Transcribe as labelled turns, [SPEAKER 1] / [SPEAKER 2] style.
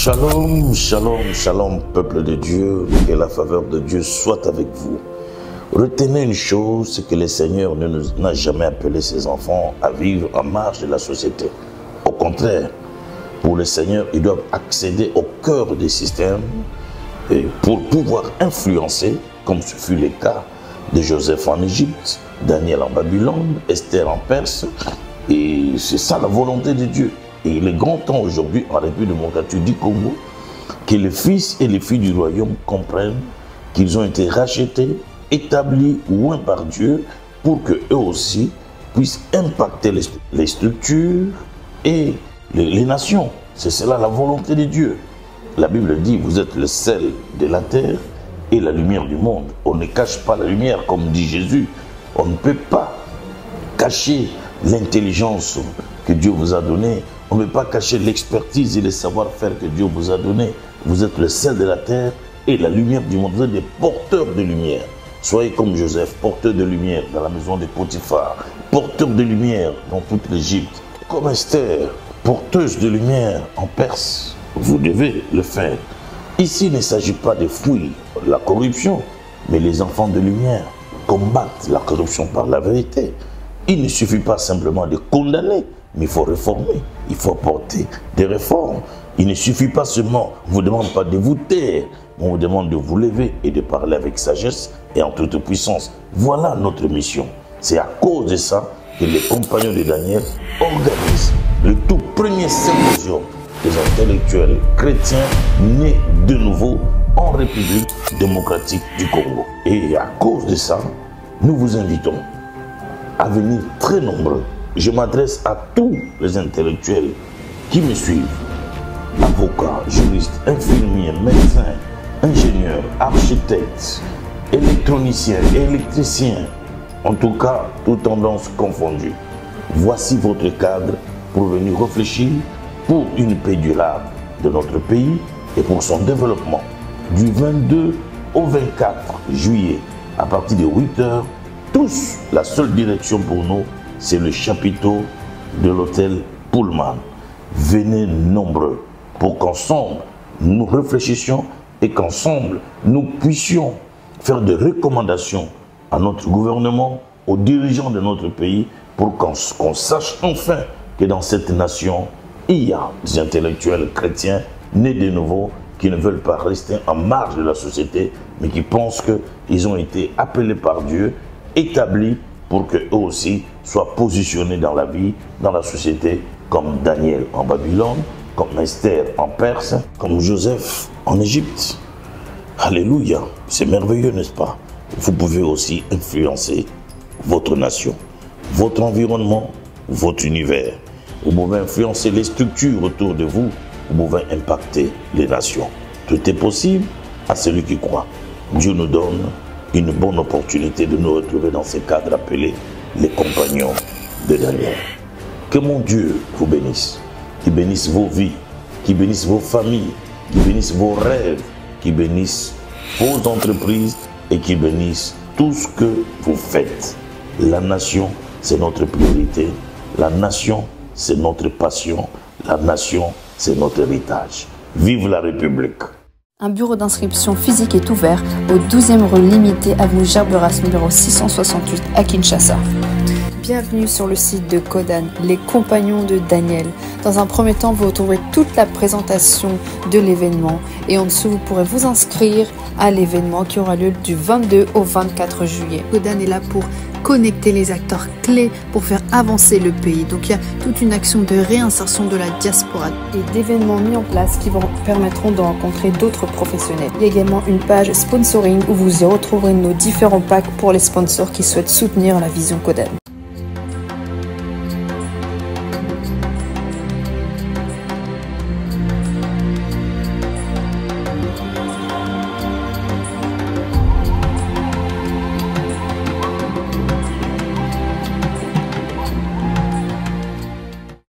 [SPEAKER 1] Shalom, shalom, shalom, peuple de Dieu, que la faveur de Dieu soit avec vous. Retenez une chose, c'est que le Seigneur n'a jamais appelé ses enfants à vivre en marge de la société. Au contraire, pour le Seigneur, ils doivent accéder au cœur des systèmes et pour pouvoir influencer, comme ce fut le cas de Joseph en Égypte, Daniel en Babylone, Esther en Perse. Et c'est ça la volonté de Dieu. Et il est grand temps aujourd'hui, en République démocratique du Congo, que les fils et les filles du royaume comprennent qu'ils ont été rachetés, établis loin par Dieu, pour qu'eux aussi puissent impacter les structures et les nations. C'est cela la volonté de Dieu. La Bible dit, vous êtes le sel de la terre et la lumière du monde. On ne cache pas la lumière, comme dit Jésus. On ne peut pas cacher l'intelligence que Dieu vous a donnée. On ne peut pas cacher l'expertise et le savoir-faire que Dieu vous a donné. Vous êtes le sel de la terre et la lumière du monde. Vous êtes des porteurs de lumière. Soyez comme Joseph, porteur de lumière dans la maison de Potiphar, porteur de lumière dans toute l'Égypte. Comme Esther, porteuse de lumière en Perse. Vous devez le faire. Ici, il ne s'agit pas de fuir la corruption, mais les enfants de lumière combattent la corruption par la vérité. Il ne suffit pas simplement de condamner, mais il faut réformer, il faut apporter des réformes. Il ne suffit pas seulement, on ne vous demande pas de vous taire, on vous demande de vous lever et de parler avec sagesse et en toute puissance. Voilà notre mission. C'est à cause de ça que les compagnons de Daniel organisent le tout premier symposium des intellectuels chrétiens nés de nouveau en République démocratique du Congo. Et à cause de ça, nous vous invitons à venir très nombreux. Je m'adresse à tous les intellectuels qui me suivent. Avocats, juristes, infirmiers, médecins, ingénieurs, architectes, électroniciens, électriciens, en tout cas, toutes tendances confondues. Voici votre cadre pour venir réfléchir pour une paix durable de notre pays et pour son développement. Du 22 au 24 juillet, à partir de 8 h, tous, la seule direction pour nous, c'est le chapiteau de l'hôtel Pullman. Venez nombreux pour qu'ensemble, nous réfléchissions et qu'ensemble, nous puissions faire des recommandations à notre gouvernement, aux dirigeants de notre pays, pour qu'on sache enfin que dans cette nation, il y a des intellectuels chrétiens nés de nouveau qui ne veulent pas rester en marge de la société, mais qui pensent qu'ils ont été appelés par Dieu, établis pour qu'eux aussi soient positionnés dans la vie, dans la société, comme Daniel en Babylone, comme Esther en Perse, comme Joseph en Égypte. Alléluia, c'est merveilleux, n'est-ce pas? Vous pouvez aussi influencer votre nation, votre environnement, votre univers. Vous pouvez influencer les structures autour de vous, vous pouvez impacter les nations. Tout est possible à celui qui croit. Dieu nous donne une bonne opportunité de nous retrouver dans ces cadres appelés les compagnons de Daniel. Que mon Dieu vous bénisse, qu'il bénisse vos vies, qu'il bénisse vos familles, qu'il bénisse vos rêves, qu'il bénisse vos entreprises et qu'il bénisse tout ce que vous faites. La nation, c'est notre priorité. La nation, c'est notre passion. La nation, c'est notre héritage. Vive la République!
[SPEAKER 2] Un bureau d'inscription physique est ouvert au 12e rue limitée avenue Gerberasse numéro 668 à Kinshasa. Bienvenue sur le site de Codan, les compagnons de Daniel. Dans un premier temps, vous retrouverez toute la présentation de l'événement et en dessous, vous pourrez vous inscrire à l'événement qui aura lieu du 22 au 24 juillet. Codan est là pour connecter les acteurs clés pour faire avancer le pays. Donc il y a toute une action de réinsertion de la diaspora et d'événements mis en place qui vous permettront de rencontrer d'autres professionnels. Il y a également une page sponsoring où vous y retrouverez nos différents packs pour les sponsors qui souhaitent soutenir la vision Codan.